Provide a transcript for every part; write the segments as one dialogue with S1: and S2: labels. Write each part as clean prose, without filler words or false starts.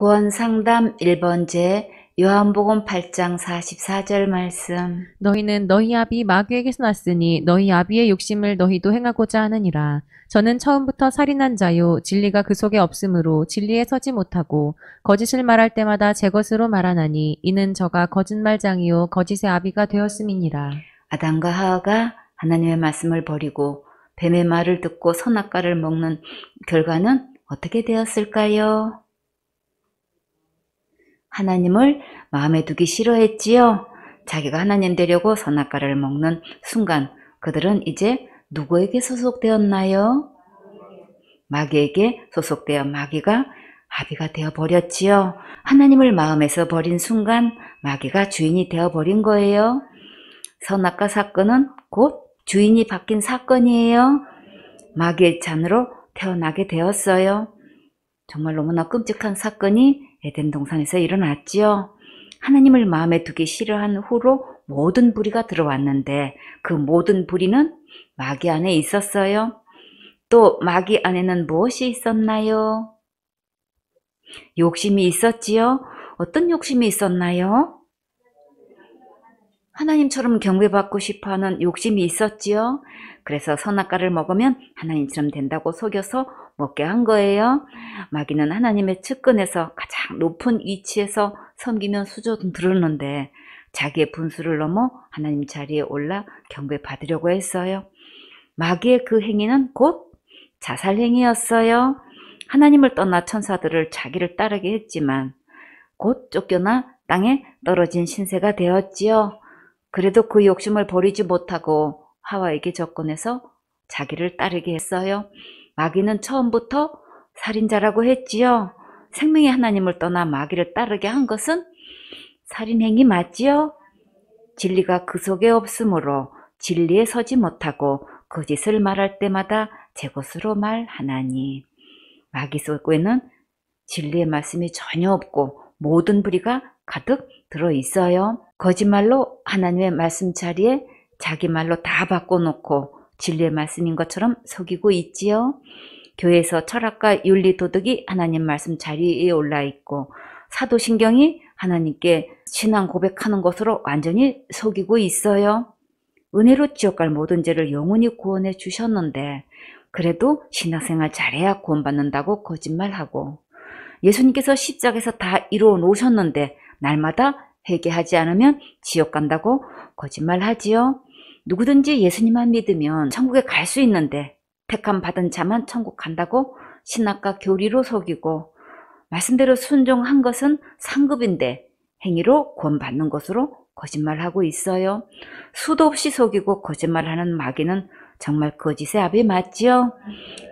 S1: 구원상담 1번제 요한복음 8장 44절 말씀.
S2: 너희는 너희 아비 마귀에게서 났으니 너희 아비의 욕심을 너희도 행하고자 하느니라. 저는 처음부터 살인한 자요 진리가 그 속에 없으므로 진리에 서지 못하고 거짓을 말할 때마다 제 것으로 말하나니 이는 저가 거짓말장이요 거짓의 아비가 되었음이니라.
S1: 아담과 하와가 하나님의 말씀을 버리고 뱀의 말을 듣고 선악과를 먹는 결과는 어떻게 되었을까요? 하나님을 마음에 두기 싫어했지요. 자기가 하나님 되려고 선악과를 먹는 순간 그들은 이제 누구에게 소속되었나요? 마귀에게 소속되어 마귀가 아비가 되어버렸지요. 하나님을 마음에서 버린 순간 마귀가 주인이 되어버린 거예요. 선악과 사건은 곧 주인이 바뀐 사건이에요. 마귀의 잔으로 태어나게 되었어요. 정말 너무나 끔찍한 사건이 에덴 동산에서 일어났지요. 하나님을 마음에 두기 싫어한 후로 모든 불의가 들어왔는데 그 모든 불의는 마귀 안에 있었어요. 또 마귀 안에는 무엇이 있었나요? 욕심이 있었지요. 어떤 욕심이 있었나요? 하나님처럼 경배받고 싶어하는 욕심이 있었지요. 그래서 선악과를 먹으면 하나님처럼 된다고 속여서 먹게 한 거예요. 마귀는 하나님의 측근에서 가장 높은 위치에서 섬기면 수저도 들었는데 자기의 분수를 넘어 하나님 자리에 올라 경배받으려고 했어요. 마귀의 그 행위는 곧 자살 행위였어요. 하나님을 떠나 천사들을 자기를 따르게 했지만 곧 쫓겨나 땅에 떨어진 신세가 되었지요. 그래도 그 욕심을 버리지 못하고 하와에게 접근해서 자기를 따르게 했어요. 마귀는 처음부터 살인자라고 했지요. 생명의 하나님을 떠나 마귀를 따르게 한 것은 살인행위 맞지요? 진리가 그 속에 없으므로 진리에 서지 못하고 거짓을 말할 때마다 제 것으로 말하나니. 마귀 속에는 진리의 말씀이 전혀 없고 모든 불의가 가득 들어있어요. 거짓말로 하나님의 말씀 자리에 자기 말로 다 바꿔놓고 진리의 말씀인 것처럼 속이고 있지요. 교회에서 철학과 윤리 도덕이 하나님 말씀 자리에 올라있고 사도신경이 하나님께 신앙 고백하는 것으로 완전히 속이고 있어요. 은혜로 지옥 갈 모든 죄를 영원히 구원해 주셨는데 그래도 신앙생활 잘해야 구원받는다고 거짓말하고 예수님께서 십자가에서 다 이루어 놓으셨는데 날마다 회개하지 않으면 지옥 간다고 거짓말하지요. 누구든지 예수님만 믿으면 천국에 갈 수 있는데 택함 받은 자만 천국 간다고 신학과 교리로 속이고 말씀대로 순종한 것은 상급인데 행위로 구원받는 것으로 거짓말하고 있어요. 수도 없이 속이고 거짓말하는 마귀는 정말 거짓의 아비 맞지요?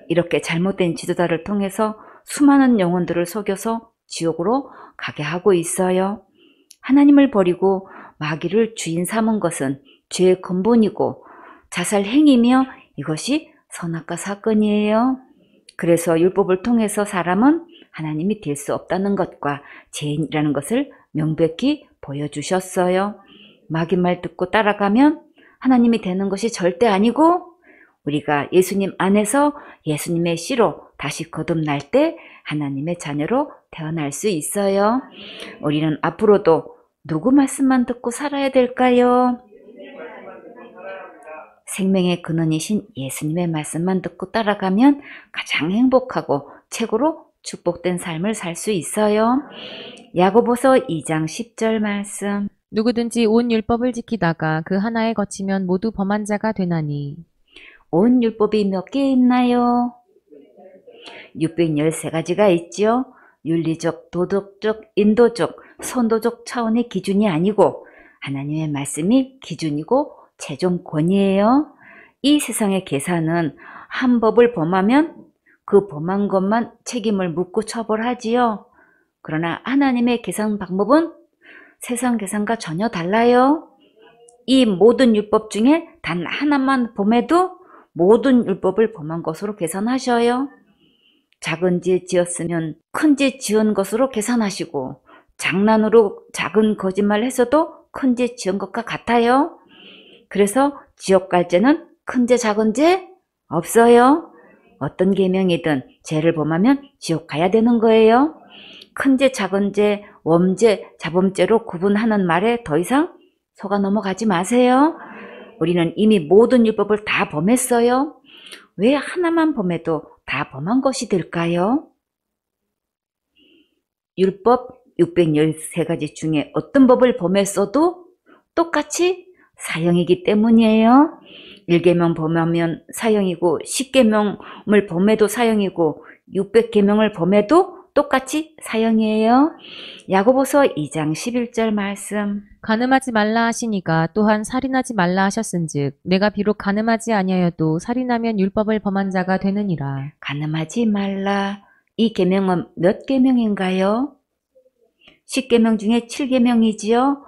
S1: 이렇게 잘못된 지도자를 통해서 수많은 영혼들을 속여서 지옥으로 가게 하고 있어요. 하나님을 버리고 마귀를 주인 삼은 것은 죄의 근본이고 자살 행위며 이것이 선악과 사건이에요. 그래서 율법을 통해서 사람은 하나님이 될 수 없다는 것과 죄인이라는 것을 명백히 보여주셨어요. 마귀 말 듣고 따라가면 하나님이 되는 것이 절대 아니고 우리가 예수님 안에서 예수님의 씨로 다시 거듭날 때 하나님의 자녀로 태어날 수 있어요. 우리는 앞으로도 누구 말씀만 듣고 살아야 될까요? 생명의 근원이신 예수님의 말씀만 듣고 따라가면 가장 행복하고 최고로 축복된 삶을 살 수 있어요. 야고보서 2장 10절 말씀.
S2: 누구든지 온 율법을 지키다가 그 하나에 거치면 모두 범한 자가 되나니.
S1: 온 율법이 몇 개 있나요? 613가지가 있지요. 윤리적, 도덕적, 인도적, 선도적 차원의 기준이 아니고 하나님의 말씀이 기준이고 최종 권위예요. 이 세상의 계산은 한 법을 범하면 그 범한 것만 책임을 묻고 처벌하지요. 그러나 하나님의 계산 방법은 세상 계산과 전혀 달라요. 이 모든 율법 중에 단 하나만 범해도 모든 율법을 범한 것으로 계산하셔요. 작은 죄 지었으면 큰 죄 지은 것으로 계산하시고 장난으로 작은 거짓말 했어도 큰 죄 지은 것과 같아요. 그래서 지옥 갈 죄는 큰 죄 작은 죄 없어요. 어떤 계명이든 죄를 범하면 지옥 가야 되는 거예요. 큰죄, 작은죄, 범죄, 자범죄로 구분하는 말에 더 이상 속아 넘어가지 마세요. 우리는 이미 모든 율법을 다 범했어요. 왜 하나만 범해도 다 범한 것이 될까요? 율법 613가지 중에 어떤 법을 범했어도 똑같이 사형이기 때문이에요. 1계명 범하면 사형이고 10계명을 범해도 사형이고 600계명을 범해도 똑같이 사형이에요. 야고보서 2장 11절 말씀.
S2: 가늠하지 말라 하시니가 또한 살인하지 말라 하셨은즉 내가 비록 가늠하지 아니하여도 살인하면 율법을 범한 자가 되느니라.
S1: 가늠하지 말라. 이 계명은 몇 계명인가요? 10계명 중에 7계명이지요.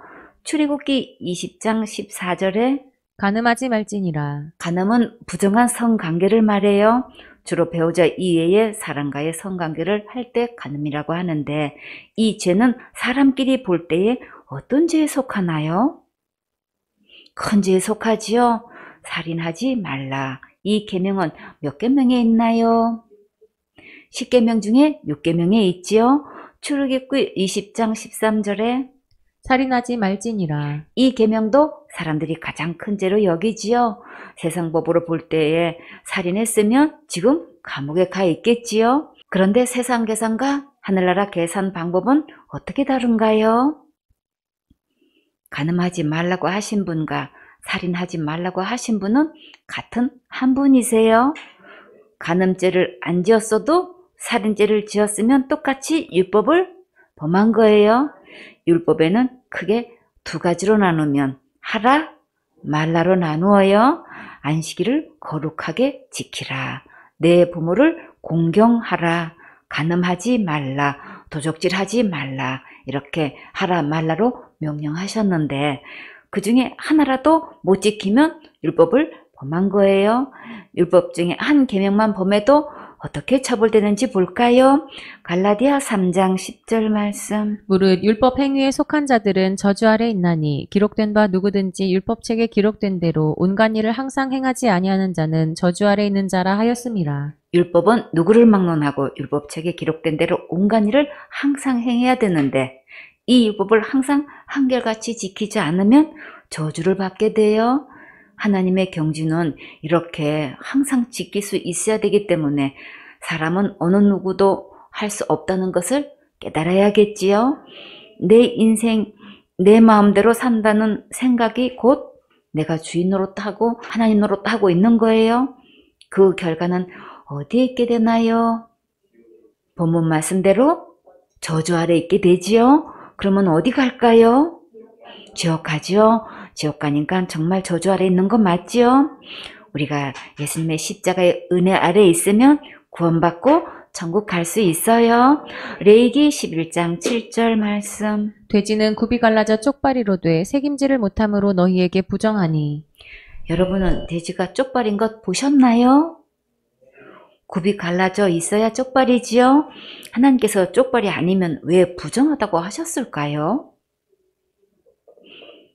S1: 출애굽기 20장 14절에
S2: 가늠하지 말지니라.
S1: 간음은 부정한 성관계를 말해요. 주로 배우자 이외의 사람과의 성관계를 할 때 간음이라고 하는데 이 죄는 사람끼리 볼 때에 어떤 죄에 속하나요? 큰 죄에 속하지요. 살인하지 말라. 이 계명은 몇 계명에 있나요? 10계명 중에 6계명에 있지요. 출애굽기 20장 13절에
S2: 살인하지 말지니라.
S1: 이 계명도 사람들이 가장 큰 죄로 여기지요. 세상 법으로 볼 때에 살인했으면 지금 감옥에 가 있겠지요. 그런데 세상 계산과 하늘나라 계산 방법은 어떻게 다른가요? 간음하지 말라고 하신 분과 살인하지 말라고 하신 분은 같은 한 분이세요. 간음죄를 안 지었어도 살인죄를 지었으면 똑같이 율법을 범한 거예요. 율법에는 크게 두 가지로 나누면 하라, 말라로 나누어요. 안식일을 거룩하게 지키라. 내 부모를 공경하라. 간음하지 말라. 도적질하지 말라. 이렇게 하라, 말라로 명령하셨는데 그 중에 하나라도 못 지키면 율법을 범한 거예요. 율법 중에 한 계명만 범해도 어떻게 처벌되는지 볼까요? 갈라디아 3장 10절 말씀.
S2: 무릇 율법 행위에 속한 자들은 저주 아래 있나니 기록된 바 누구든지 율법책에 기록된 대로 온갖 일을 항상 행하지 아니하는 자는 저주 아래 있는 자라 하였음이라.
S1: 율법은 누구를 막론하고 율법책에 기록된 대로 온갖 일을 항상 행해야 되는데 이 율법을 항상 한결같이 지키지 않으면 저주를 받게 돼요. 하나님의 경주는 이렇게 항상 지킬 수 있어야 되기 때문에 사람은 어느 누구도 할 수 없다는 것을 깨달아야겠지요. 내 인생, 내 마음대로 산다는 생각이 곧 내가 주인 노릇하고 하나님 노릇하고 있는 거예요. 그 결과는 어디에 있게 되나요? 본문 말씀대로 저주 아래 있게 되지요. 그러면 어디 갈까요? 지옥 가지요. 지옥 가니까 정말 저주 아래 있는 건 맞지요? 우리가 예수님의 십자가의 은혜 아래 있으면 구원받고 천국 갈 수 있어요. 레위기 11장 7절 말씀.
S2: 돼지는 굽이 갈라져 쪽발이로 돼 책임지를 못함으로 너희에게 부정하니.
S1: 여러분은 돼지가 쪽발인 것 보셨나요? 굽이 갈라져 있어야 쪽발이지요. 하나님께서 쪽발이 아니면 왜 부정하다고 하셨을까요?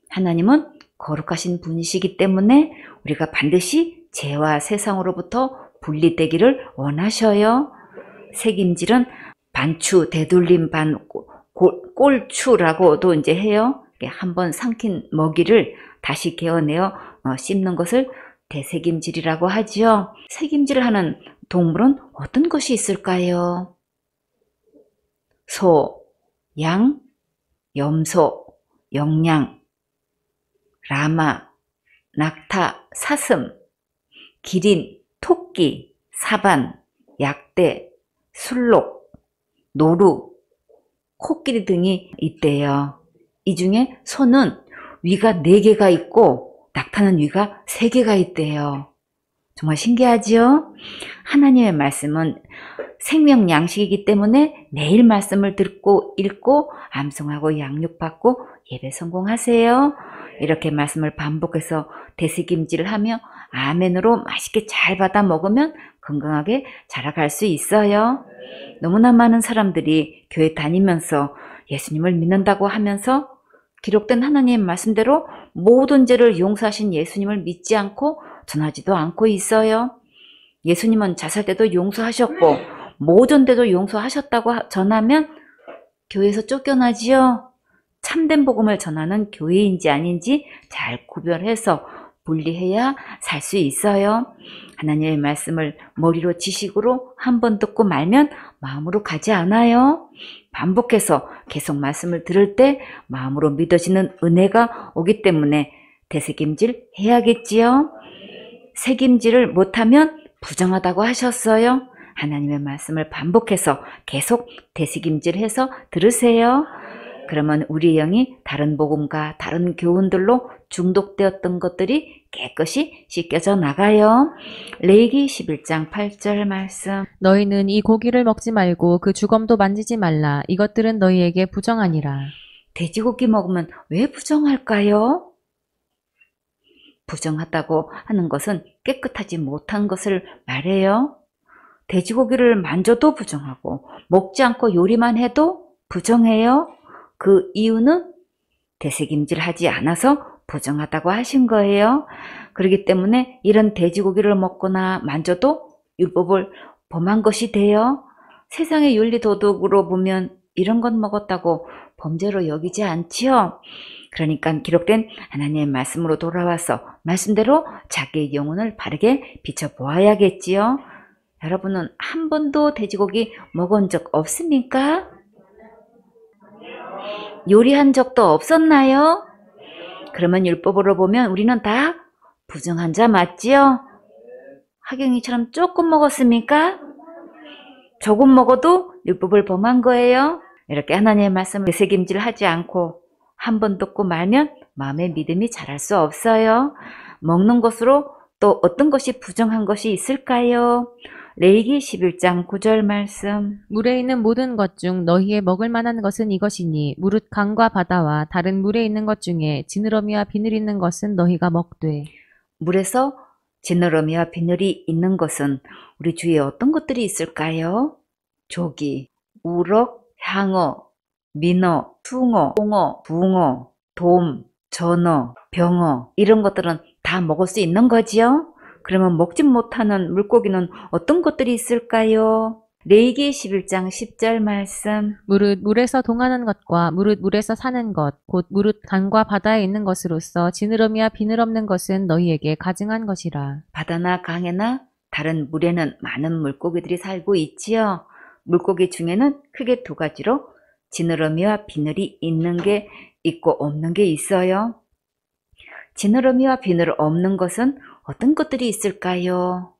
S1: 하나님은 거룩하신 분이시기 때문에 우리가 반드시 죄와 세상으로부터 분리되기를 원하셔요. 책임질은 반추, 되돌림 반, 꼴추라고도 이제 해요. 한번 삼킨 먹이를 다시 개어내어 씹는 것을 대책임질이라고 하지요. 책임질을 하는 동물은 어떤 것이 있을까요? 소, 양, 염소, 영양, 라마, 낙타, 사슴, 기린, 토끼, 사반, 약대, 술록, 노루, 코끼리 등이 있대요. 이 중에 소는 위가 4개가 있고 낙타는 위가 3개가 있대요. 정말 신기하지요? 하나님의 말씀은 생명 양식이기 때문에 매일 말씀을 듣고 읽고 암송하고 양육받고 예배 성공하세요. 이렇게 말씀을 반복해서 되새김질을 하며 아멘으로 맛있게 잘 받아 먹으면 건강하게 자라갈 수 있어요. 너무나 많은 사람들이 교회 다니면서 예수님을 믿는다고 하면서 기록된 하나님의 말씀대로 모든 죄를 용서하신 예수님을 믿지 않고 전하지도 않고 있어요. 예수님은 자살 때도 용서하셨고 모든 때도 용서하셨다고 전하면 교회에서 쫓겨나지요? 참된 복음을 전하는 교회인지 아닌지 잘 구별해서 분리해야 살 수 있어요. 하나님의 말씀을 머리로 지식으로 한 번 듣고 말면 마음으로 가지 않아요. 반복해서 계속 말씀을 들을 때 마음으로 믿어지는 은혜가 오기 때문에 되새김질 해야겠지요. 새김질을 못하면 부정하다고 하셨어요. 하나님의 말씀을 반복해서 계속 되새김질해서 들으세요. 그러면 우리 영이 다른 복음과 다른 교훈들로 중독되었던 것들이 깨끗이 씻겨져 나가요. 레위기 11장 8절 말씀.
S2: 너희는 이 고기를 먹지 말고 그 주검도 만지지 말라. 이것들은 너희에게 부정하니라.
S1: 돼지고기 먹으면 왜 부정할까요? 부정하다고 하는 것은 깨끗하지 못한 것을 말해요. 돼지고기를 만져도 부정하고 먹지 않고 요리만 해도 부정해요. 그 이유는 되새김질하지 않아서 부정하다고 하신 거예요. 그렇기 때문에 이런 돼지고기를 먹거나 만져도 율법을 범한 것이 돼요. 세상의 윤리 도덕으로 보면 이런 것 먹었다고 범죄로 여기지 않지요. 그러니까 기록된 하나님의 말씀으로 돌아와서 말씀대로 자기의 영혼을 바르게 비춰보아야겠지요. 여러분은 한 번도 돼지고기 먹은 적 없습니까? 요리한 적도 없었나요? 그러면 율법으로 보면 우리는 다 부정한 자 맞지요? 하경이처럼 조금 먹었습니까? 조금 먹어도 율법을 범한 거예요. 이렇게 하나님의 말씀을 되새김질하지 않고 한 번 듣고 말면 마음의 믿음이 자랄 수 없어요. 먹는 것으로 또 어떤 것이 부정한 것이 있을까요? 레위기 11장 9절 말씀.
S2: 물에 있는 모든 것 중 너희의 먹을 만한 것은 이것이니 무릇 강과 바다와 다른 물에 있는 것 중에 지느러미와 비늘 있는 것은 너희가 먹되.
S1: 물에서 지느러미와 비늘이 있는 것은 우리 주위에 어떤 것들이 있을까요? 조기, 우럭, 향어, 민어, 숭어, 홍어, 붕어, 돔, 전어, 병어 이런 것들은 다 먹을 수 있는 거지요? 그러면 먹지 못하는 물고기는 어떤 것들이 있을까요? 레위기 11장 10절 말씀.
S2: 무릇 물에서 동하는 것과 무릇 물에서 사는 것, 곧 무릇 강과 바다에 있는 것으로서 지느러미와 비늘 없는 것은 너희에게 가증한 것이라.
S1: 바다나 강에나 다른 물에는 많은 물고기들이 살고 있지요. 물고기 중에는 크게 두 가지로 지느러미와 비늘이 있는 게 있고 없는 게 있어요. 지느러미와 비늘 없는 것은 어떤 것들이 있을까요?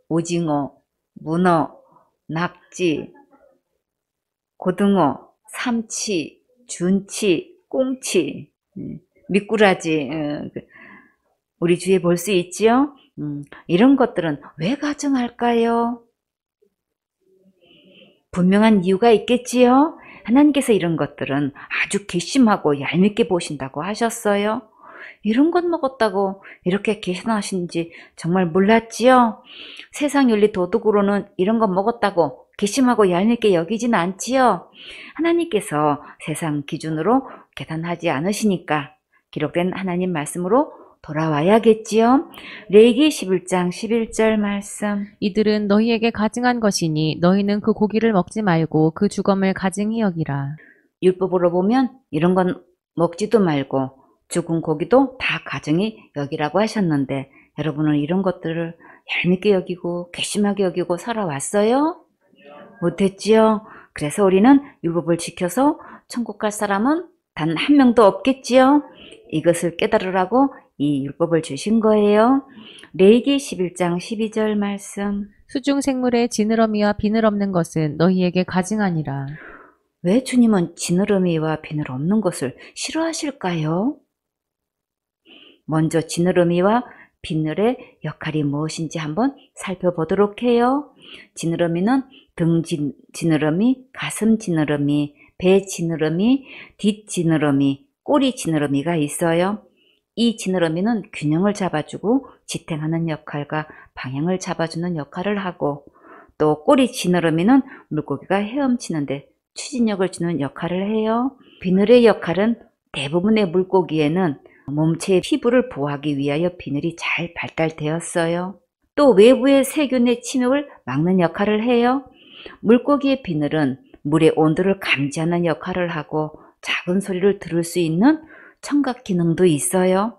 S1: 오징어, 문어, 낙지, 고등어, 삼치, 준치, 꽁치, 미꾸라지 우리 주위에 볼 수 있지요? 이런 것들은 왜 가증할까요? 분명한 이유가 있겠지요? 하나님께서 이런 것들은 아주 괘씸하고 얄밉게 보신다고 하셨어요. 이런 것 먹었다고 이렇게 계산하신지 정말 몰랐지요? 세상 윤리 도덕으로는 이런 것 먹었다고 괘씸하고 얄밉게 여기진 않지요? 하나님께서 세상 기준으로 계산하지 않으시니까 기록된 하나님 말씀으로 돌아와야겠지요? 레위기 11장 11절 말씀.
S2: 이들은 너희에게 가증한 것이니 너희는 그 고기를 먹지 말고 그 주검을 가증히 여기라.
S1: 율법으로 보면 이런 건 먹지도 말고 죽은 고기도 다 가증히 여기라고 하셨는데 여러분은 이런 것들을 얄밉게 여기고 괘씸하게 여기고 살아왔어요? 못했지요? 그래서 우리는 율법을 지켜서 천국 갈 사람은 단 한 명도 없겠지요? 이것을 깨달으라고 이 율법을 주신 거예요. 레위기 11장 12절 말씀.
S2: 수중 생물의 지느러미와 비늘 없는 것은 너희에게 가증하니라.
S1: 왜 주님은 지느러미와 비늘 없는 것을 싫어하실까요? 먼저 지느러미와 비늘의 역할이 무엇인지 한번 살펴보도록 해요. 지느러미는 등 지느러미, 가슴 지느러미, 배 지느러미, 뒷 지느러미, 꼬리 지느러미가 있어요. 이 지느러미는 균형을 잡아주고 지탱하는 역할과 방향을 잡아주는 역할을 하고 또 꼬리 지느러미는 물고기가 헤엄치는데 추진력을 주는 역할을 해요. 비늘의 역할은 대부분의 물고기에는 몸체의 피부를 보호하기 위하여 비늘이 잘 발달되었어요. 또 외부의 세균의 침입을 막는 역할을 해요. 물고기의 비늘은 물의 온도를 감지하는 역할을 하고 작은 소리를 들을 수 있는 청각 기능도 있어요.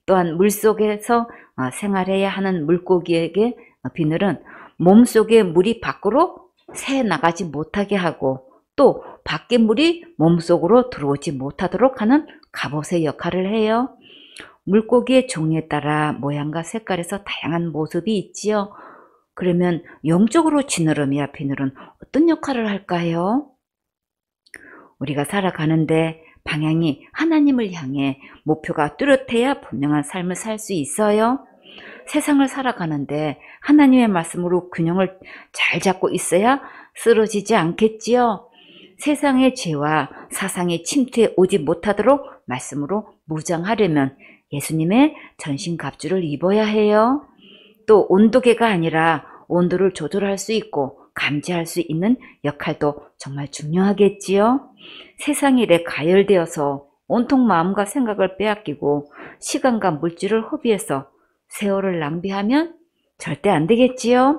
S1: 또한 물속에서 생활해야 하는 물고기에게 비늘은 몸속에 물이 밖으로 새 나가지 못하게 하고 또 밖에 물이 몸속으로 들어오지 못하도록 하는 갑옷의 역할을 해요. 물고기의 종류에 따라 모양과 색깔에서 다양한 모습이 있지요. 그러면 영적으로 지느러미와 비늘은 어떤 역할을 할까요? 우리가 살아가는데 방향이 하나님을 향해 목표가 뚜렷해야 분명한 삶을 살 수 있어요. 세상을 살아가는데 하나님의 말씀으로 균형을 잘 잡고 있어야 쓰러지지 않겠지요. 세상의 죄와 사상의 침투에 오지 못하도록 말씀으로 무장하려면 예수님의 전신갑주를 입어야 해요. 또 온도계가 아니라 온도를 조절할 수 있고 감지할 수 있는 역할도 정말 중요하겠지요. 세상 일에 가열되어서 온통 마음과 생각을 빼앗기고 시간과 물질을 허비해서 세월을 낭비하면 절대 안 되겠지요.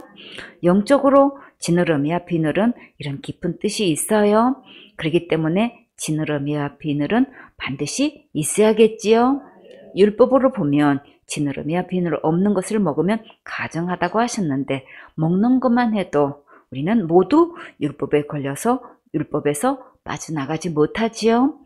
S1: 영적으로 지느러미와 비늘은 이런 깊은 뜻이 있어요. 그렇기 때문에 지느러미와 비늘은 반드시 있어야겠지요. 율법으로 보면 지느러미와 비늘 없는 것을 먹으면 가증하다고 하셨는데 먹는 것만 해도 우리는 모두 율법에 걸려서 율법에서 빠져나가지 못하지요.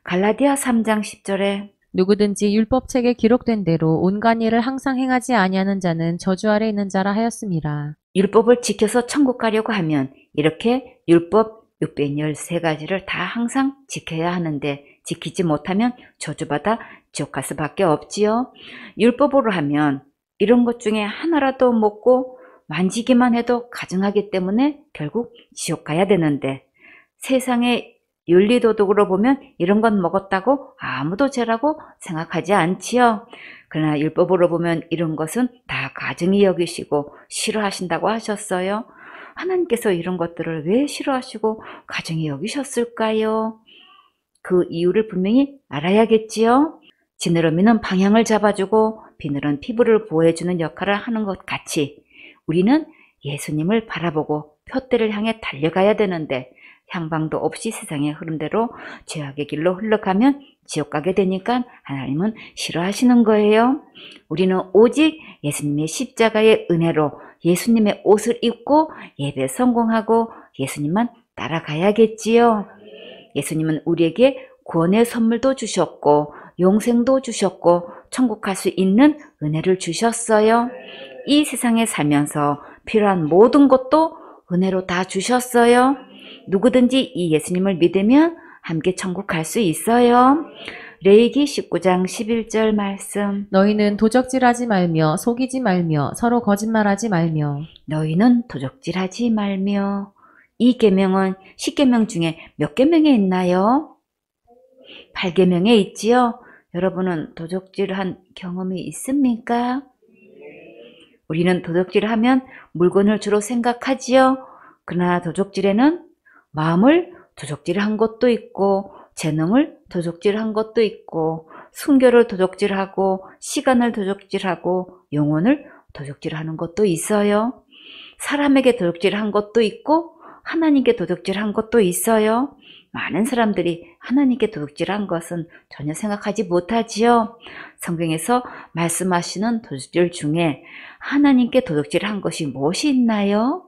S1: 갈라디아 3장 10절에
S2: 누구든지 율법책에 기록된 대로 온갖 일을 항상 행하지 아니하는 자는 저주 아래 있는 자라 하였음이라.
S1: 율법을 지켜서 천국 가려고 하면 이렇게 율법 613가지를 다 항상 지켜야 하는데 지키지 못하면 저주받아 지옥 갈 수밖에 없지요. 율법으로 하면 이런 것 중에 하나라도 먹고 만지기만 해도 가증하기 때문에 결국 지옥 가야 되는데 세상의 윤리도덕으로 보면 이런 건 먹었다고 아무도 죄라고 생각하지 않지요. 그러나 율법으로 보면 이런 것은 다 가증히 여기시고 싫어하신다고 하셨어요. 하나님께서 이런 것들을 왜 싫어하시고 가증히 여기셨을까요? 그 이유를 분명히 알아야겠지요. 지느러미는 방향을 잡아주고 비늘은 피부를 보호해주는 역할을 하는 것 같이 우리는 예수님을 바라보고 표대를 향해 달려가야 되는데 향방도 없이 세상의 흐름대로 죄악의 길로 흘러가면 지옥 가게 되니까 하나님은 싫어하시는 거예요. 우리는 오직 예수님의 십자가의 은혜로 예수님의 옷을 입고 예배에 성공하고 예수님만 따라가야겠지요. 예수님은 우리에게 구원의 선물도 주셨고 영생도 주셨고 천국 갈 수 있는 은혜를 주셨어요. 이 세상에 살면서 필요한 모든 것도 은혜로 다 주셨어요. 누구든지 이 예수님을 믿으면 함께 천국 갈 수 있어요. 레위기 19장 11절 말씀.
S2: 너희는 도적질하지 말며 속이지 말며 서로 거짓말하지 말며.
S1: 너희는 도적질하지 말며. 이 계명은 10계명 중에 몇 계명에 있나요? 8계명에 있지요. 여러분은 도적질한 경험이 있습니까? 우리는 도적질을 하면 물건을 주로 생각하지요. 그러나 도적질에는 마음을 도적질한 것도 있고 재능을 도적질한 것도 있고 순결을 도적질하고 시간을 도적질하고 영혼을 도적질하는 것도 있어요. 사람에게 도적질한 것도 있고 하나님께 도적질한 것도 있어요. 많은 사람들이 하나님께 도둑질한 것은 전혀 생각하지 못하지요. 성경에서 말씀하시는 도둑질 중에 하나님께 도둑질한 것이 무엇이 있나요?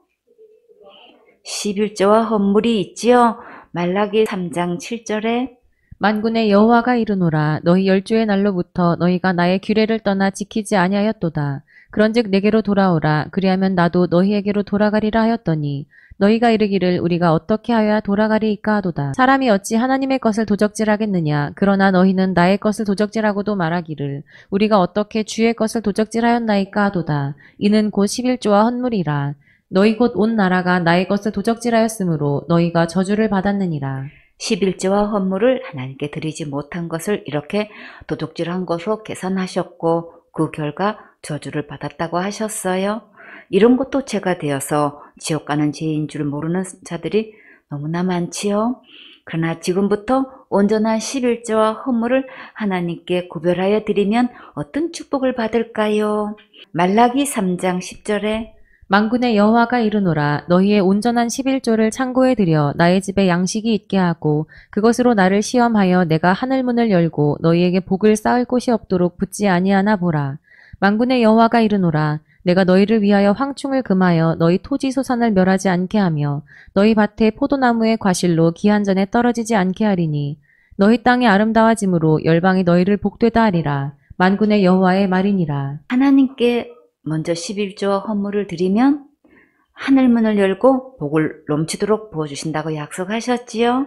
S1: 11조와 헌물이 있지요. 말라기 3장 7절에
S2: 만군의 여호와가 이르노라 너희 열조의 날로부터 너희가 나의 규례를 떠나 지키지 아니하였도다. 그런즉 내게로 돌아오라 그리하면 나도 너희에게로 돌아가리라 하였더니 너희가 이르기를 우리가 어떻게 하여야 돌아가리이까 하도다. 사람이 어찌 하나님의 것을 도적질하겠느냐. 그러나 너희는 나의 것을 도적질하고도 말하기를 우리가 어떻게 주의 것을 도적질하였나이까 하도다. 이는 곧 11조와 헌물이라. 너희 곧 온 나라가 나의 것을 도적질하였으므로 너희가 저주를 받았느니라.
S1: 11조와 헌물을 하나님께 드리지 못한 것을 이렇게 도둑질한 것으로 계산하셨고 그 결과 저주를 받았다고 하셨어요. 이런 것도 죄가 되어서 지옥 가는 죄인 줄 모르는 자들이 너무나 많지요. 그러나 지금부터 온전한 11조와 헌물을 하나님께 구별하여 드리면 어떤 축복을 받을까요? 말라기 3장 10절에
S2: 만군의 여호와가 이르노라 너희의 온전한 11조를 창고에 들여 나의 집에 양식이 있게 하고 그것으로 나를 시험하여 내가 하늘 문을 열고 너희에게 복을 쌓을 곳이 없도록 붙지 아니하나 보라. 만군의 여호와가 이르노라 내가 너희를 위하여 황충을 금하여 너희 토지 소산을 멸하지 않게 하며 너희 밭에 포도나무의 과실로 기한 전에 떨어지지 않게 하리니 너희 땅이 아름다워짐으로 열방이 너희를 복되다 하리라. 만군의 여호와의 말이니라.
S1: 하나님께 먼저 11조와 헌물을 드리면 하늘문을 열고 복을 넘치도록 부어주신다고 약속하셨지요.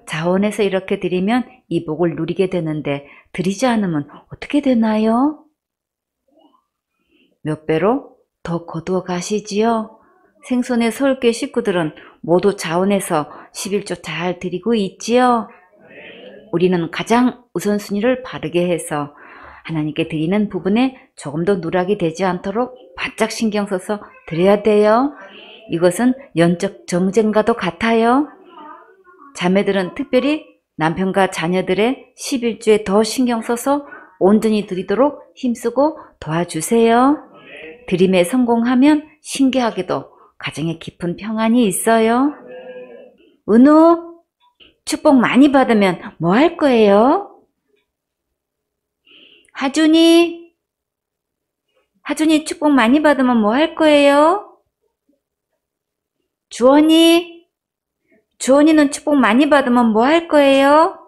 S1: 자원해서 이렇게 드리면 이 복을 누리게 되는데 드리지 않으면 어떻게 되나요? 몇 배로 더 거두어 가시지요. 생손의 서울교회 식구들은 모두 자원해서 11조 잘 드리고 있지요. 우리는 가장 우선순위를 바르게 해서 하나님께 드리는 부분에 조금 더 누락이 되지 않도록 바짝 신경 써서 드려야 돼요. 이것은 영적 정쟁과도 같아요. 자매들은 특별히 남편과 자녀들의 11조에 더 신경 써서 온전히 드리도록 힘쓰고 도와주세요. 드림에 성공하면 신기하게도 가정에 깊은 평안이 있어요. 은우, 축복 많이 받으면 뭐 할 거예요? 하준이 축복 많이 받으면 뭐 할 거예요? 주원이는 축복 많이 받으면 뭐 할 거예요?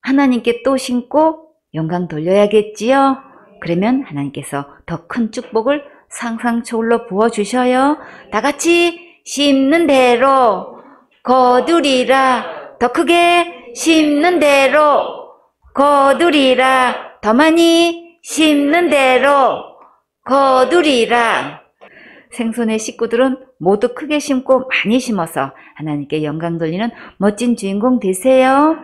S1: 하나님께 또 신고 영광 돌려야겠지요? 그러면 하나님께서 더 큰 축복을 상상초월로 부어주셔요. 다 같이 심는 대로 거두리라. 더 크게 심는 대로 거두리라. 더 많이 심는 대로 거두리라. 생손의 식구들은 모두 크게 심고 많이 심어서 하나님께 영광 돌리는 멋진 주인공 되세요.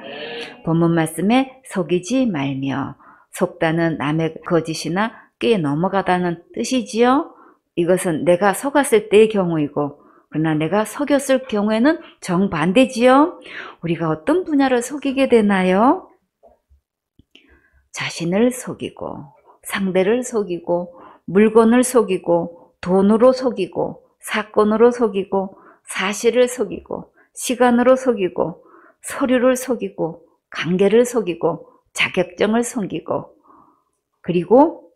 S1: 본문 말씀에 속이지 말며, 속다는 남의 거짓이나 꽤 넘어가다는 뜻이지요. 이것은 내가 속았을 때의 경우이고, 그러나 내가 속였을 경우에는 정반대지요. 우리가 어떤 분야를 속이게 되나요? 자신을 속이고, 상대를 속이고, 물건을 속이고, 돈으로 속이고, 사건으로 속이고, 사실을 속이고, 시간으로 속이고, 서류를 속이고, 관계를 속이고, 자격증을 속이고, 그리고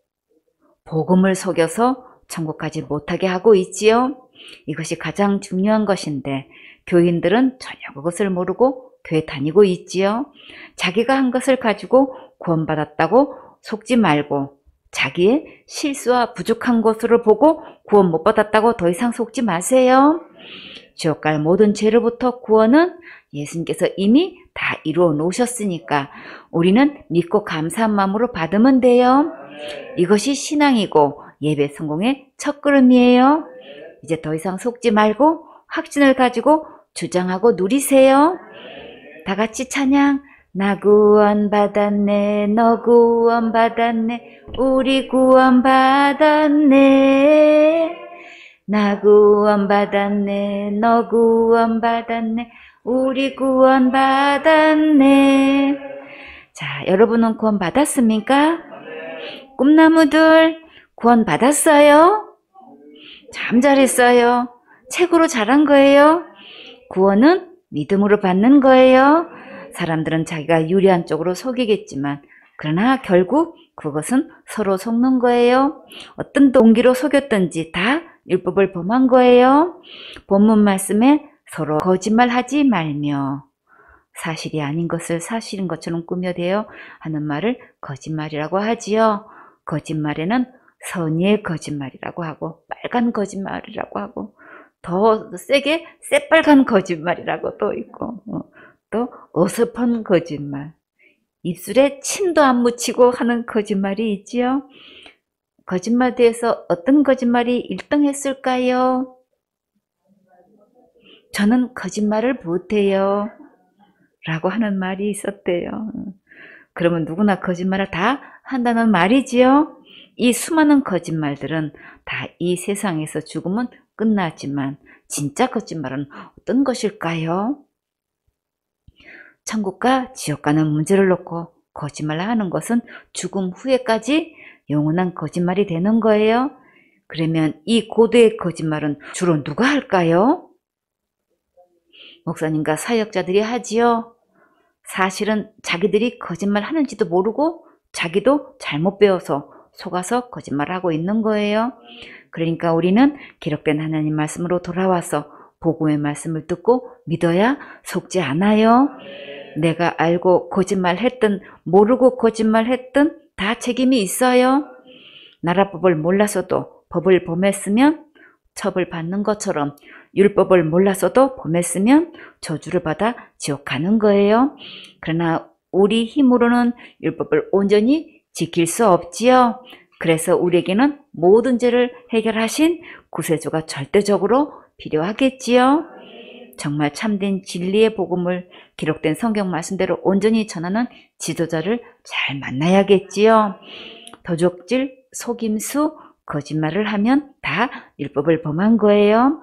S1: 복음을 속여서 천국까지 못하게 하고 있지요. 이것이 가장 중요한 것인데 교인들은 전혀 그것을 모르고 교회 다니고 있지요. 자기가 한 것을 가지고 구원받았다고 속지 말고 자기의 실수와 부족한 것으로 보고 구원 못 받았다고 더 이상 속지 마세요. 지옥 갈 모든 죄로부터 구원은 예수님께서 이미 다 이루어 놓으셨으니까 우리는 믿고 감사한 마음으로 받으면 돼요. 이것이 신앙이고 예배 성공의 첫걸음이에요. 이제 더 이상 속지 말고 확신을 가지고 주장하고 누리세요. 다 같이 찬양. 나 구원 받았네, 너 구원 받았네, 우리 구원 받았네. 나 구원 받았네, 너 구원 받았네, 우리 구원 받았네. 자, 여러분은 구원 받았습니까? 꿈나무들 구원 받았어요? 참 잘했어요. 최고로 잘한 거예요. 구원은 믿음으로 받는 거예요. 사람들은 자기가 유리한 쪽으로 속이겠지만 그러나 결국 그것은 서로 속는 거예요. 어떤 동기로 속였든지 다 율법을 범한 거예요. 본문 말씀에 서로 거짓말하지 말며 사실이 아닌 것을 사실인 것처럼 꾸며대요 하는 말을 거짓말이라고 하지요. 거짓말에는 선의의 거짓말이라고 하고 빨간 거짓말이라고 하고 더 세게 새빨간 거짓말이라고 또 있고 또 어설픈 거짓말, 입술에 침도 안 묻히고 하는 거짓말이 있지요. 거짓말에 대해서 어떤 거짓말이 1등 했을까요? 저는 거짓말을 못해요 라고 하는 말이 있었대요. 그러면 누구나 거짓말을 다 한다는 말이지요. 이 수많은 거짓말들은 다 이 세상에서 죽으면 끝나지만 진짜 거짓말은 어떤 것일까요? 천국과 지옥과는 문제를 놓고 거짓말을 하는 것은 죽음 후에까지 영원한 거짓말이 되는 거예요. 그러면 이 고도의 거짓말은 주로 누가 할까요? 목사님과 사역자들이 하지요. 사실은 자기들이 거짓말 하는지도 모르고 자기도 잘못 배워서 속아서 거짓말하고 있는 거예요. 그러니까 우리는 기록된 하나님 말씀으로 돌아와서 복음의 말씀을 듣고 믿어야 속지 않아요. 내가 알고 거짓말했든 모르고 거짓말했든 다 책임이 있어요. 나라법을 몰라서도 법을 범했으면 처벌 받는 것처럼 율법을 몰라서도 범했으면 저주를 받아 지옥 가는 거예요. 그러나 우리 힘으로는 율법을 온전히 지킬 수 없지요. 그래서 우리에게는 모든 죄를 해결하신 구세주가 절대적으로 필요하겠지요. 정말 참된 진리의 복음을 기록된 성경 말씀대로 온전히 전하는 지도자를 잘 만나야겠지요. 도적질, 속임수, 거짓말을 하면 다 율법을 범한 거예요.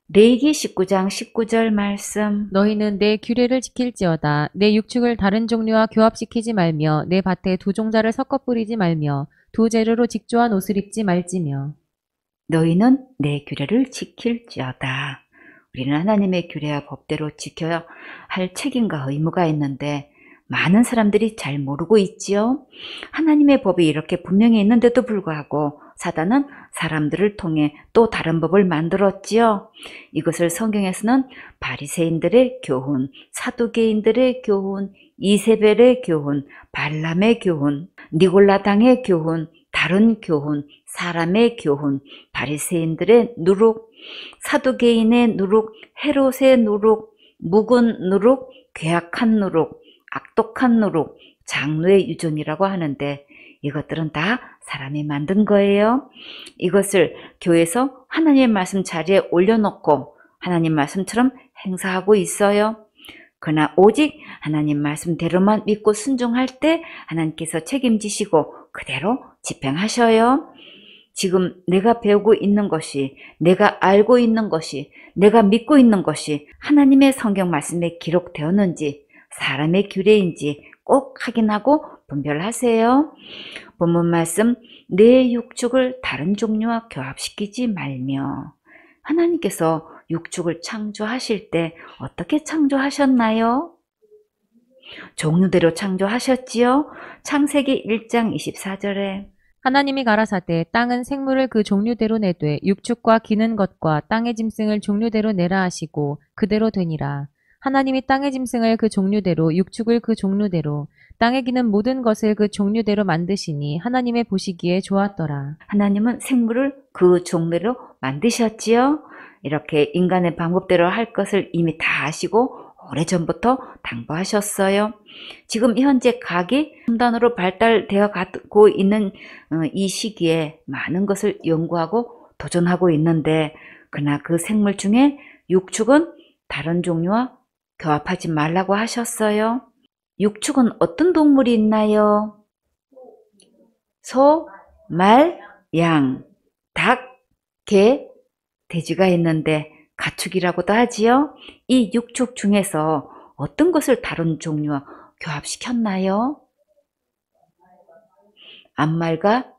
S1: 레위기 19장 19절 말씀.
S2: 너희는 내 규례를 지킬지어다. 내 육축을 다른 종류와 교합시키지 말며 내 밭에 두 종자를 섞어 뿌리지 말며 두 재료로 직조한 옷을 입지 말지며.
S1: 너희는 내 규례를 지킬지어다. 우리는 하나님의 규례와 법대로 지켜야 할 책임과 의무가 있는데 많은 사람들이 잘 모르고 있지요. 하나님의 법이 이렇게 분명히 있는데도 불구하고 사단은 사람들을 통해 또 다른 법을 만들었지요. 이것을 성경에서는 바리새인들의 교훈, 사두개인들의 교훈, 이세벨의 교훈, 발람의 교훈, 니골라당의 교훈, 다른 교훈, 사람의 교훈, 바리새인들의 누룩, 사두개인의 누룩, 헤롯의 누룩, 묵은 누룩, 괴악한 누룩, 악독한 누룩, 장로의 유전이라고 하는데 이것들은 다 사람이 만든 거예요. 이것을 교회에서 하나님의 말씀 자리에 올려놓고 하나님 말씀처럼 행사하고 있어요. 그러나 오직 하나님 말씀대로만 믿고 순종할 때 하나님께서 책임지시고 그대로 집행하셔요. 지금 내가 배우고 있는 것이, 내가 알고 있는 것이, 내가 믿고 있는 것이 하나님의 성경 말씀에 기록되었는지 사람의 규례인지 꼭 확인하고 분별하세요. 본문 말씀, 내 육축을 다른 종류와 교합시키지 말며. 하나님께서 육축을 창조하실 때 어떻게 창조하셨나요? 종류대로 창조하셨지요. 창세기 1장 24절에
S2: 하나님이 가라사대 땅은 생물을 그 종류대로 내되 육축과 기는 것과 땅의 짐승을 종류대로 내라 하시고 그대로 되니라. 하나님이 땅의 짐승을 그 종류대로 육축을 그 종류대로 땅에 기는 모든 것을 그 종류대로 만드시니 하나님의 보시기에 좋았더라.
S1: 하나님은 생물을 그 종류로 만드셨지요. 이렇게 인간의 방법대로 할 것을 이미 다 아시고 오래전부터 당부하셨어요. 지금 현재 과학이 첨단으로 발달되어 가고 있는 이 시기에 많은 것을 연구하고 도전하고 있는데 그러나 그 생물 중에 육축은 다른 종류와 교합하지 말라고 하셨어요. 육축은 어떤 동물이 있나요? 소, 말, 양, 닭, 개, 돼지가 있는데 가축이라고도 하지요. 이 육축 중에서 어떤 것을 다른 종류와 교합시켰나요? 암말과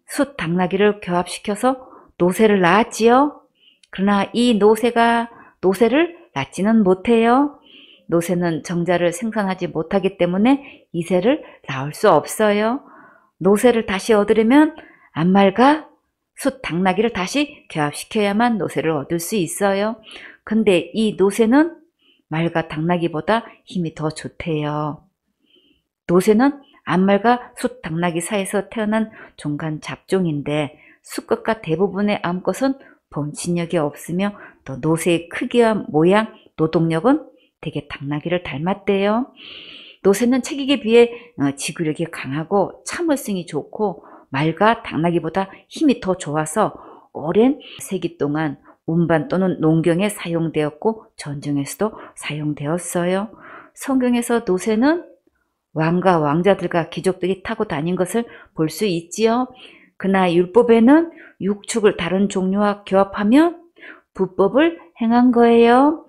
S1: 숫 당나귀를 교합시켜서 노새를 낳았지요. 그러나 이 노새를 낳지는 못해요. 노새는 정자를 생산하지 못하기 때문에 이새를 낳을 수 없어요. 노새를 다시 얻으려면 암말과 숫 당나귀를 다시 교합시켜야만 노새를 얻을 수 있어요. 근데 이 노새는 말과 당나귀보다 힘이 더 좋대요. 노새는 암말과 숫 당나귀 사이에서 태어난 종간 잡종인데 수컷과 대부분의 암컷은 번식력이 없으며 또 노새의 크기와 모양, 노동력은 되게 당나귀를 닮았대요. 노새는 체격에 비해 지구력이 강하고 참을성이 좋고 말과 당나귀보다 힘이 더 좋아서 오랜 세기 동안 운반 또는 농경에 사용되었고 전쟁에서도 사용되었어요. 성경에서 노새는 왕과 왕자들과 귀족들이 타고 다닌 것을 볼 수 있지요. 그러나 율법에는 육축을 다른 종류와 교합하면 불법을 행한 거예요.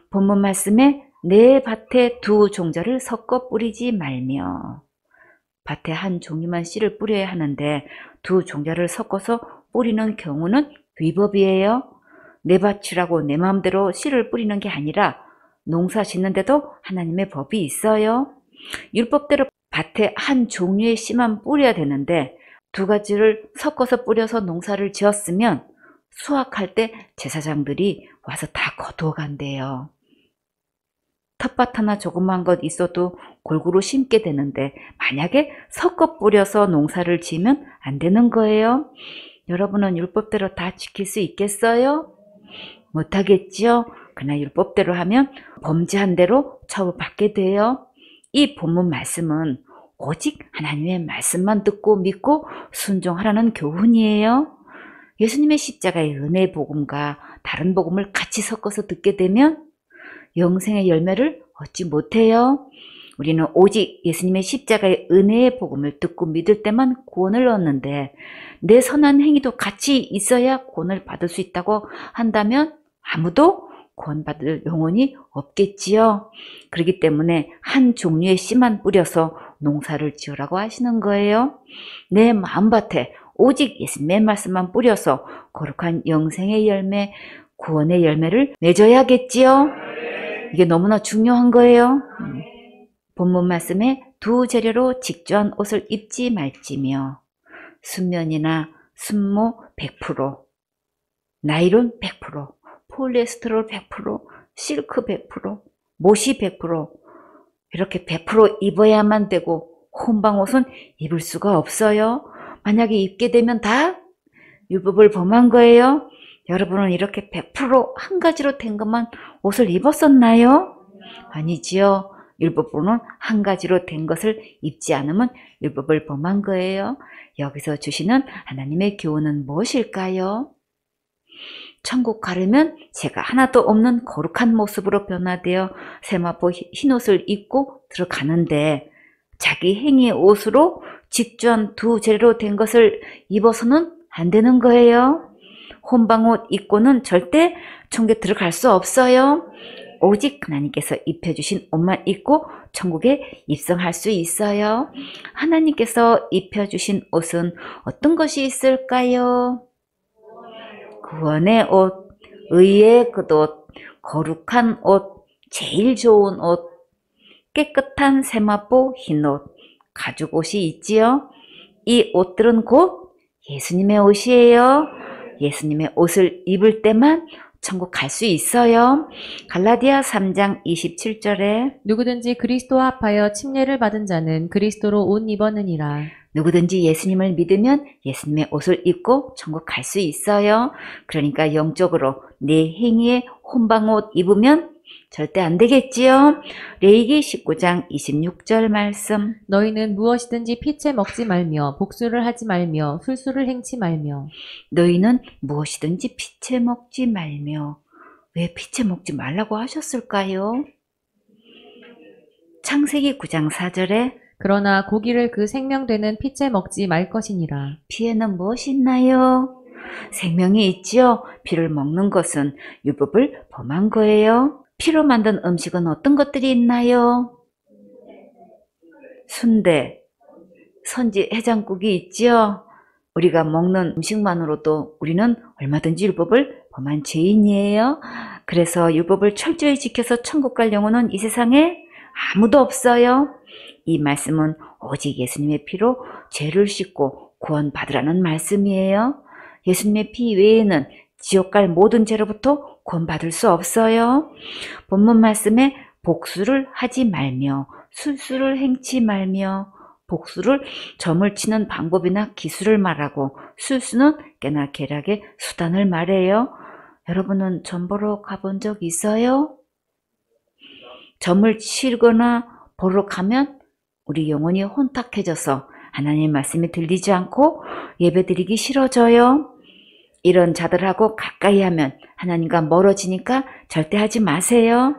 S1: 본문 말씀에 내 밭에 두 종자를 섞어 뿌리지 말며. 밭에 한 종류만 씨를 뿌려야 하는데 두 종자를 섞어서 뿌리는 경우는 위법이에요. 내 밭이라고 내 마음대로 씨를 뿌리는 게 아니라 농사 짓는데도 하나님의 법이 있어요. 율법대로 밭에 한 종류의 씨만 뿌려야 되는데 두 가지를 섞어서 뿌려서 농사를 지었으면 수확할 때 제사장들이 와서 다 거두어간대요. 텃밭 하나 조그만 것 있어도 골고루 심게 되는데 만약에 섞어 뿌려서 농사를 지으면 안 되는 거예요. 여러분은 율법대로 다 지킬 수 있겠어요? 못하겠지요? 그러나 율법대로 하면 범죄한 대로 처벌받게 돼요. 이 본문 말씀은 오직 하나님의 말씀만 듣고 믿고 순종하라는 교훈이에요. 예수님의 십자가의 은혜의 복음과 다른 복음을 같이 섞어서 듣게 되면 영생의 열매를 얻지 못해요. 우리는 오직 예수님의 십자가의 은혜의 복음을 듣고 믿을 때만 구원을 얻는데 내 선한 행위도 같이 있어야 구원을 받을 수 있다고 한다면 아무도 구원받을 영혼이 없겠지요. 그렇기 때문에 한 종류의 씨만 뿌려서 농사를 지으라고 하시는 거예요. 내 마음밭에 오직 예수님의 말씀만 뿌려서 거룩한 영생의 열매, 구원의 열매를 맺어야겠지요. 이게 너무나 중요한 거예요. 본문 말씀에 두 재료로 직조한 옷을 입지 말지며 순면이나 순모 100%, 나일론 100%, 폴리에스테롤 100%, 실크 100%, 못이 100% 이렇게 100% 입어야만 되고 혼방 옷은 입을 수가 없어요. 만약에 입게 되면 다 율법을 범한 거예요. 여러분은 이렇게 100%한 가지로 된 것만 옷을 입었었나요? 아니지요. 율법으로는 한 가지로 된 것을 입지 않으면 율법을 범한 거예요. 여기서 주시는 하나님의 교훈은 무엇일까요? 천국 가려면 죄가 하나도 없는 거룩한 모습으로 변화되어 세마포 흰옷을 입고 들어가는데 자기 행위의 옷으로 직조한 두 재료로 된 것을 입어서는 안 되는 거예요. 혼방옷 입고는 절대 천국에 들어갈 수 없어요. 오직 하나님께서 입혀주신 옷만 입고 천국에 입성할 수 있어요. 하나님께서 입혀주신 옷은 어떤 것이 있을까요? 구원의 옷, 의의 겉옷, 거룩한 옷, 제일 좋은 옷, 깨끗한 세마포 흰옷, 가죽옷이 있지요. 이 옷들은 곧 예수님의 옷이에요. 예수님의 옷을 입을 때만 천국 갈 수 있어요. 갈라디아 3장 27절에
S2: 누구든지 그리스도와 합하여 침례를 받은 자는 그리스도로 옷 입었느니라.
S1: 누구든지 예수님을 믿으면 예수님의 옷을 입고 천국 갈 수 있어요. 그러니까 영적으로 내 행위에 혼방옷 입으면 절대 안 되겠지요. 레위기 19장 26절 말씀.
S2: 너희는 무엇이든지 피채 먹지 말며 복수를 하지 말며 술수를 행치 말며.
S1: 너희는 무엇이든지 피채 먹지 말며. 왜 피채 먹지 말라고 하셨을까요? 창세기 9장 4절에
S2: 그러나 고기를 그 생명되는 피채 먹지 말 것이니라.
S1: 피에는 무엇이 있나요? 생명이 있지요. 피를 먹는 것은 율법을 범한 거예요. 피로 만든 음식은 어떤 것들이 있나요? 순대, 선지, 해장국이 있지요. 우리가 먹는 음식만으로도 우리는 얼마든지 율법을 범한 죄인이에요. 그래서 율법을 철저히 지켜서 천국 갈 영혼은 이 세상에 아무도 없어요. 이 말씀은 오직 예수님의 피로 죄를 씻고 구원받으라는 말씀이에요. 예수님의 피 외에는 지옥 갈 모든 죄로부터 구원받을 수 없어요. 본문 말씀에 복수를 하지 말며 술수를 행치 말며, 복수를 점을 치는 방법이나 기술을 말하고 술수는 깨나 계략의 수단을 말해요. 여러분은 점 보러 가본 적 있어요? 점을 치거나 보러 가면 우리 영혼이 혼탁해져서 하나님의 말씀이 들리지 않고 예배드리기 싫어져요. 이런 자들하고 가까이 하면 하나님과 멀어지니까 절대 하지 마세요.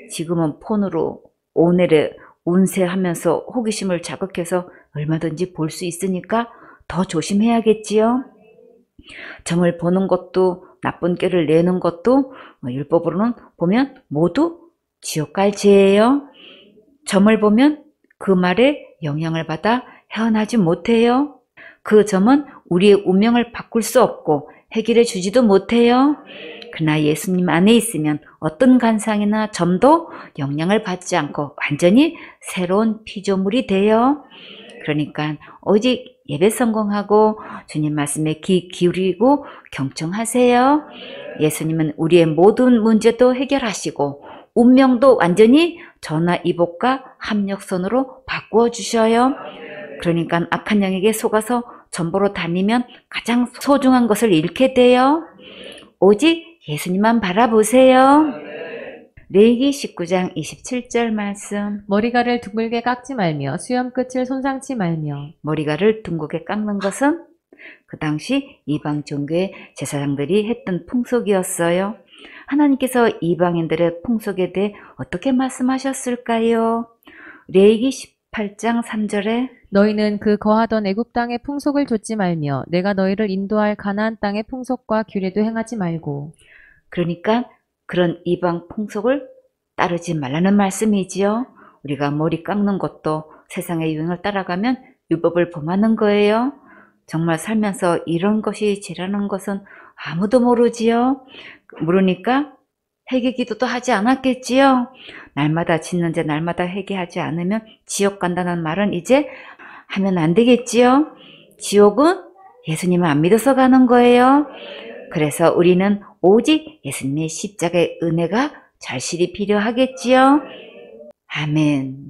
S1: 지금은 폰으로 오늘의 운세하면서 호기심을 자극해서 얼마든지 볼 수 있으니까 더 조심해야겠지요. 점을 보는 것도 나쁜 꾀를 내는 것도 율법으로는 보면 모두 지옥 갈 죄예요. 점을 보면 그 말에 영향을 받아 헤어나지 못해요. 그 점은 우리의 운명을 바꿀 수 없고 해결해 주지도 못해요. 그러나 예수님 안에 있으면 어떤 간상이나 점도 영향을 받지 않고 완전히 새로운 피조물이 돼요. 그러니까 오직 예배 성공하고 주님 말씀에 귀 기울이고 경청하세요. 예수님은 우리의 모든 문제도 해결하시고 운명도 완전히 전화위복과 합력선으로 바꾸어 주셔요. 그러니까 악한 영에게 속아서 전보로 다니면 가장 소중한 것을 잃게 돼요. 오직 예수님만 바라보세요. 레위기 19장 27절 말씀.
S2: 머리가를 둥글게 깎지 말며 수염 끝을 손상치 말며.
S1: 머리가를 둥글게 깎는 것은 그 당시 이방 종교의 제사장들이 했던 풍속이었어요. 하나님께서 이방인들의 풍속에 대해 어떻게 말씀하셨을까요? 레위기 18장 3절에
S2: 너희는 그 거하던 애굽 땅의 풍속을 좇지 말며 내가 너희를 인도할 가나안 땅의 풍속과 규례도 행하지 말고.
S1: 그러니까 그런 이방 풍속을 따르지 말라는 말씀이지요. 우리가 머리 깎는 것도 세상의 유행을 따라가면 율법을 범하는 거예요. 정말 살면서 이런 것이 죄라는 것은 아무도 모르지요. 모르니까 회개기도도 하지 않았겠지요. 날마다 짓는 죄 날마다 회개하지 않으면 지옥 간다는 말은 이제 하면 안 되겠지요. 지옥은 예수님을 안 믿어서 가는 거예요. 그래서 우리는 오직 예수님의 십자가의 은혜가 절실히 필요하겠지요. 아멘.